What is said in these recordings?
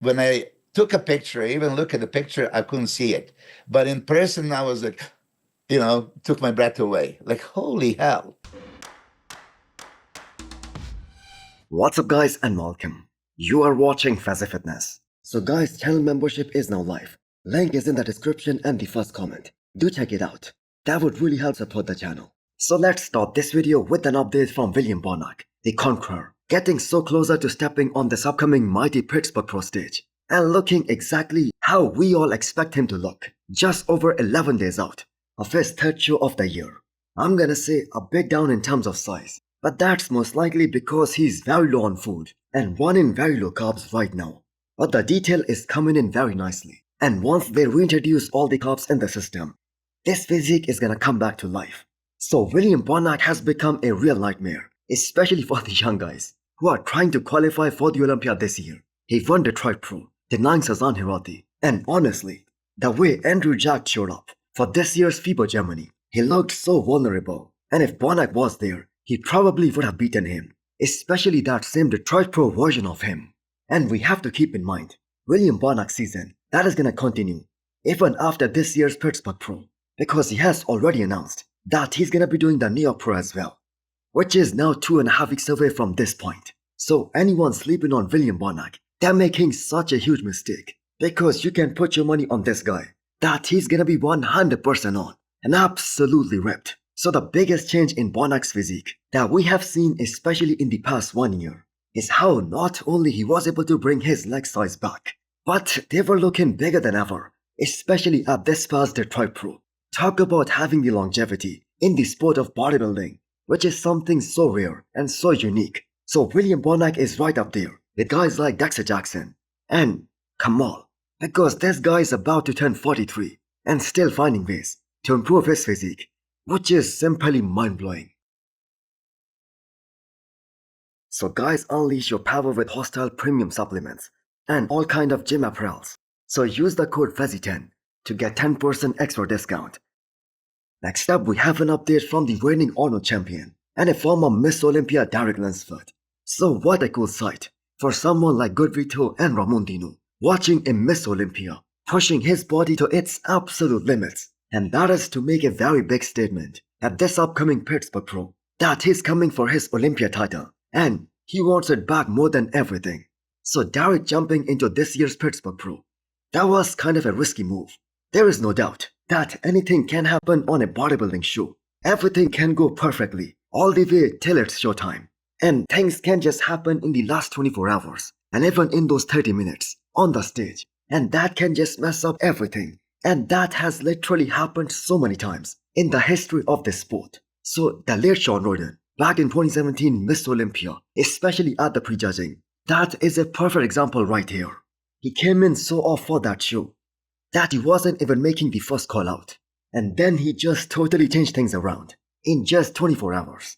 when I took a picture, even look at the picture, I couldn't see it. But in person, I was like, took my breath away. Like, holy hell. What's up guys and welcome. You are watching Fazi Fitness. So guys, channel membership is now live. Link is in the description and the first comment. Do check it out. That would really help support the channel. So let's start this video with an update from William Bonac, the Conqueror, getting so closer to stepping on this upcoming mighty Pittsburgh Pro stage and looking exactly how we all expect him to look, just over 11 days out of his third show of the year. I'm gonna say a bit down in terms of size, but that's most likely because he's very low on food and running very low carbs right now. But the detail is coming in very nicely, and once they reintroduce all the carbs in the system, this physique is gonna come back to life. So William Bonac has become a real nightmare, especially for the young guys who are trying to qualify for the Olympia this year. He won Detroit Pro, denying Sazan Hirati, and honestly, the way Andrew Jack showed up for this year's FIBA Germany, he looked so vulnerable, and if Bonac was there, he probably would have beaten him, especially that same Detroit Pro version of him. And we have to keep in mind, William Bonac's season, that is gonna continue, even after this year's Pittsburgh Pro, because he has already announced that he's gonna be doing the New York Pro as well, which is now 2.5 weeks away from this point. So anyone sleeping on William Bonac, they're making such a huge mistake, because you can put your money on this guy, that he's gonna be 100% on, and absolutely ripped. So the biggest change in Bonac's physique that we have seen, especially in the past 1 year, is how not only he was able to bring his leg size back, but they were looking bigger than ever, especially at this past Detroit Pro. Talk about having the longevity in the sport of bodybuilding, which is something so rare and so unique. So William Bonac is right up there with guys like Dexter Jackson and Kamal, because this guy is about to turn 43 and still finding ways to improve his physique, which is simply mind-blowing. So guys, unleash your power with Hosstile premium supplements and all kind of gym apparels. So use the code FAZI10 to get 10% extra discount. Next up, we have an update from the reigning Arnold champion and a former Miss Olympia Derek Lensoo. So what a cool sight for someone like Goodvito and Ramondino, watching a Miss Olympia pushing his body to its absolute limits, and that is to make a very big statement at this upcoming Pittsburgh Pro that he's coming for his Olympia title and he wants it back more than everything. So Derek jumping into this year's Pittsburgh Pro, that was kind of a risky move. There is no doubt that anything can happen on a bodybuilding show. Everything can go perfectly all the way till it's showtime, and things can just happen in the last 24 hours and even in those 30 minutes on the stage, and that can just mess up everything. And that has literally happened so many times in the history of this sport. So the late Sean Roden, back in 2017 Miss Olympia, especially at the prejudging, that is a perfect example right here. He came in so off for that show that he wasn't even making the first call out, and then he just totally changed things around in just 24 hours.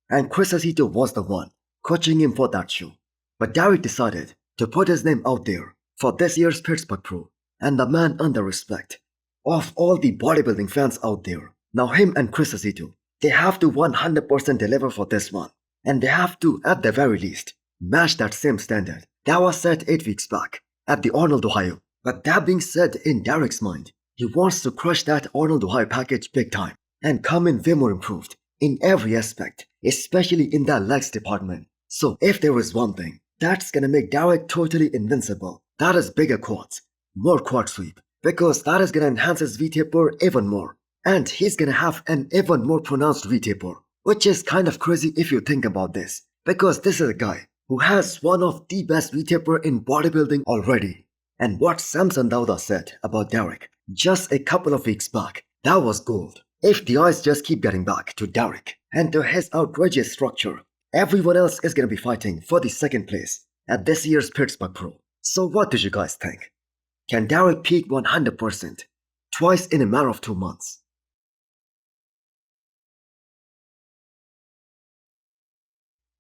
And Chris Aceto was the one coaching him for that show. But Derek decided to put his name out there for this year's Pittsburgh Pro, and the man earned the respect of all the bodybuilding fans out there. Now him and Chris Aceto, they have to 100% deliver for this one, and they have to, at the very least, match that same standard that was set 8 weeks back at the Arnold Ohio. But that being said, in Derek's mind, he wants to crush that Arnold Ohio package big time and come in way more improved in every aspect, especially in that legs department. So if there is one thing that's gonna make Derek totally invincible, that is bigger quads, more quad sweep, because that is gonna enhance his V-taper even more, and he's gonna have an even more pronounced V-taper, which is kind of crazy if you think about this, because this is a guy who has one of the best V-taper in bodybuilding already. And what Samson Dauda said about Derek just a couple of weeks back, that was gold. If the eyes just keep getting back to Derek and to his outrageous structure, everyone else is gonna be fighting for the second place at this year's Pittsburgh Pro. So what do you guys think? Can Derek peak 100% twice in a matter of 2 months?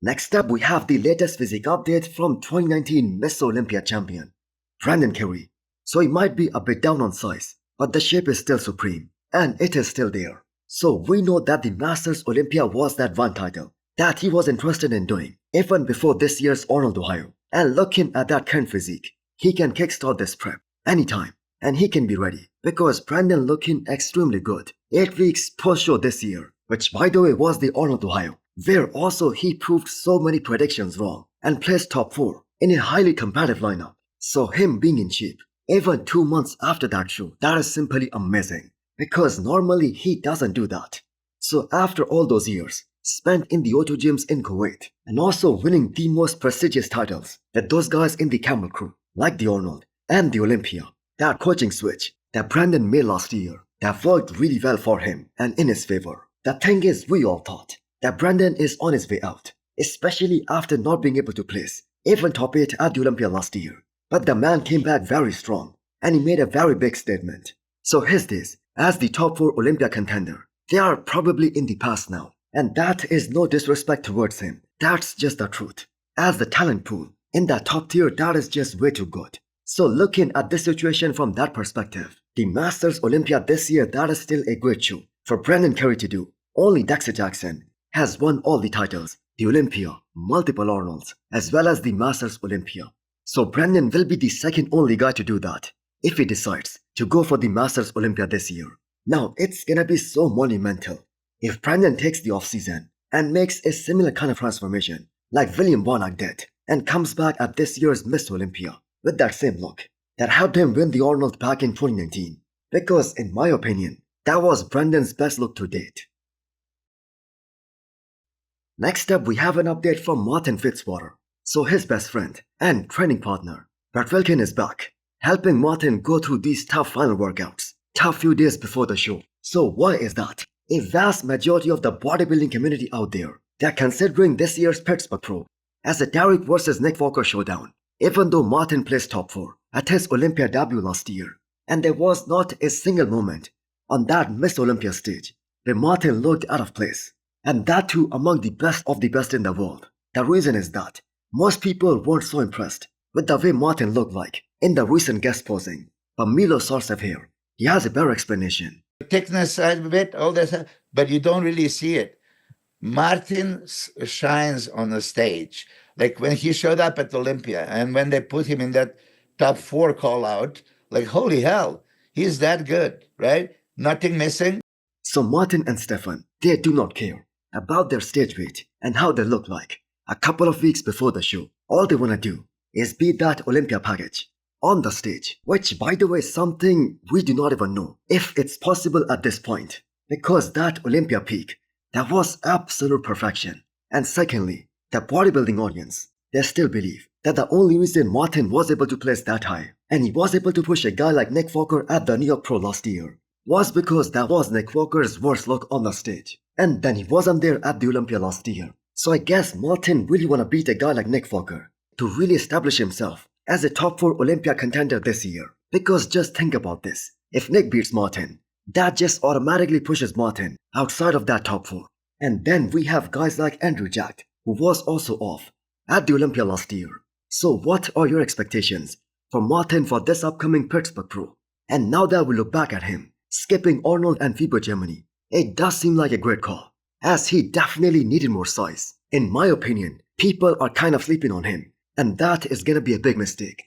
Next up, we have the latest physique update from 2019 Miss Olympia champion, Brandon Curry. So he might be a bit down on size, but the shape is still supreme, and it is still there. So we know that the Masters Olympia was that one title that he was interested in doing, even before this year's Arnold Ohio. And looking at that current physique, he can kickstart this prep anytime and he can be ready because Brandon looking extremely good 8 weeks post-show this year, which by the way was the Arnold Ohio, where also he proved so many predictions wrong and placed top 4 in a highly competitive lineup. So him being in shape, even 2 months after that show, that is simply amazing because normally he doesn't do that. So after all those years spent in the O2 gyms in Kuwait and also winning the most prestigious titles with those guys in the Camel crew like the Arnold and the Olympia, that coaching switch that Brandon made last year that worked really well for him and in his favor. The thing is, we all thought that Brandon is on his way out, especially after not being able to place even top 8 at the Olympia last year. But the man came back very strong and he made a very big statement. So his days as the top 4 Olympia contender, they are probably in the past now. And that is no disrespect towards him. That's just the truth. As the talent pool in that top tier, that is just way too good. So looking at this situation from that perspective, the Masters Olympia this year, that is still a great show for Brandon Curry to do. Only Dexter Jackson has won all the titles, the Olympia, multiple Arnolds, as well as the Masters Olympia. So Brandon will be the second only guy to do that if he decides to go for the Masters Olympia this year. Now it's gonna be so monumental if Brandon takes the offseason and makes a similar kind of transformation like William Bonac did and comes back at this year's Miss Olympia with that same look that helped him win the Arnold back in 2019. Because in my opinion, that was Brandon's best look to date. Next up, we have an update from Martin-Fitzwater. So his best friend and training partner, Brett Wilkin, is back, helping Martin go through these tough final workouts, tough few days before the show. So why is that? A vast majority of the bodybuilding community out there, they're considering this year's Pittsburgh Pro as a Derek versus Nick Walker showdown, even though Martin placed top 4 at his Olympia debut last year. And there was not a single moment on that Miss Olympia stage where Martin looked out of place. And that too among the best of the best in the world. The reason is that most people weren't so impressed with the way Martin looked like in the recent guest posing. But Milo Sorsev here, he has a better explanation. Thickness side of it, all that, but you don't really see it. Martin shines on the stage. Like when he showed up at Olympia and when they put him in that top 4 call out, like holy hell, he's that good, right? Nothing missing. So Martin and Stefan, they do not care about their stage weight and how they look like. A couple of weeks before the show, all they want to do is beat that Olympia package on the stage, which by the way is something we do not even know if it's possible at this point, because that Olympia peak, that was absolute perfection. And secondly, the bodybuilding audience, they still believe that the only reason Martin was able to place that high and he was able to push a guy like Nick Walker at the New York Pro last year was because that was Nick Walker's worst look on the stage. And then he wasn't there at the Olympia last year. So I guess Martin really want to beat a guy like Nick Walker to really establish himself as a top 4 Olympia contender this year. Because just think about this. If Nick beats Martin, that just automatically pushes Martin outside of that top 4. And then we have guys like Andrew Jack, who was also off at the Olympia last year. So what are your expectations for Martin for this upcoming Pittsburgh Pro? And now that we look back at him, skipping Arnold and FIBO Germany, it does seem like a great call, as he definitely needed more size. In my opinion, people are kind of sleeping on him, and that is gonna be a big mistake.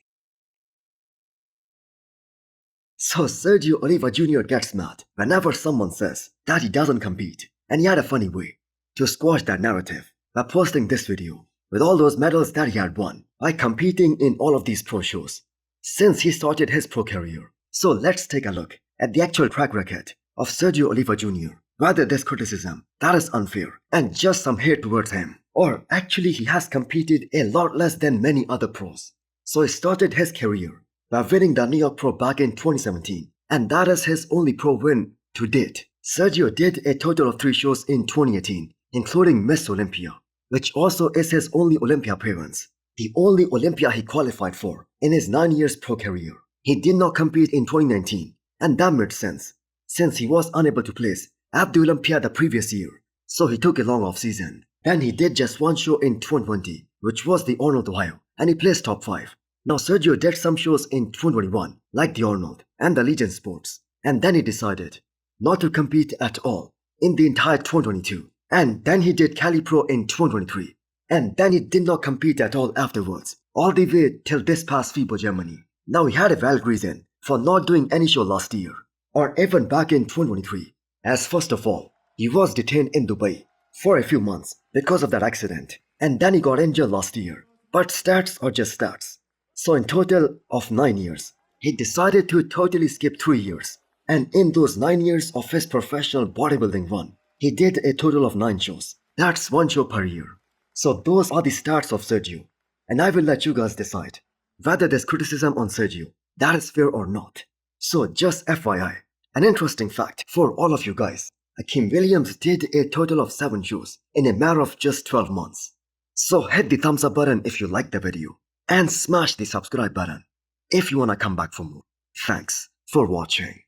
So Sergio Oliva Jr. gets mad whenever someone says that he doesn't compete, and he had a funny way to squash that narrative by posting this video with all those medals that he had won by competing in all of these pro shows since he started his pro career. So let's take a look at the actual track record of Sergio Oliva Jr. Whether this criticism that is unfair and just some hate towards him, or actually he has competed a lot less than many other pros. So he started his career by winning the New York Pro back in 2017, and that is his only pro win to date. Sergio did a total of 3 shows in 2018, including Miss Olympia, which also is his only Olympia appearance, the only Olympia he qualified for in his 9 years pro career. He did not compete in 2019, and that made sense, since he was unable to place at the Olympia the previous year, so he took a long off season. Then he did just 1 show in 2020, which was the Arnold Ohio, and he placed top 5. Now Sergio did some shows in 2021, like the Arnold and the Legion Sports, and then he decided not to compete at all in the entire 2022. And then he did Cali Pro in 2023, and then he did not compete at all afterwards all the way till this past FIBO Germany. Now he had a valid reason for not doing any show last year, or even back in 2023, as first of all, he was detained in Dubai for a few months because of that accident, and then he got injured last year. But stats are just stats. So in total of 9 years, he decided to totally skip 3 years. And in those 9 years of his professional bodybuilding run, he did a total of 9 shows. That's 1 show per year. So those are the stats of Sergio. And I will let you guys decide whether there's criticism on Sergio that is fair or not. So just FYI, an interesting fact for all of you guys. Akeem Williams did a total of 7 shows in a matter of just 12 months. So hit the thumbs up button if you liked the video and smash the subscribe button if you wanna come back for more. Thanks for watching.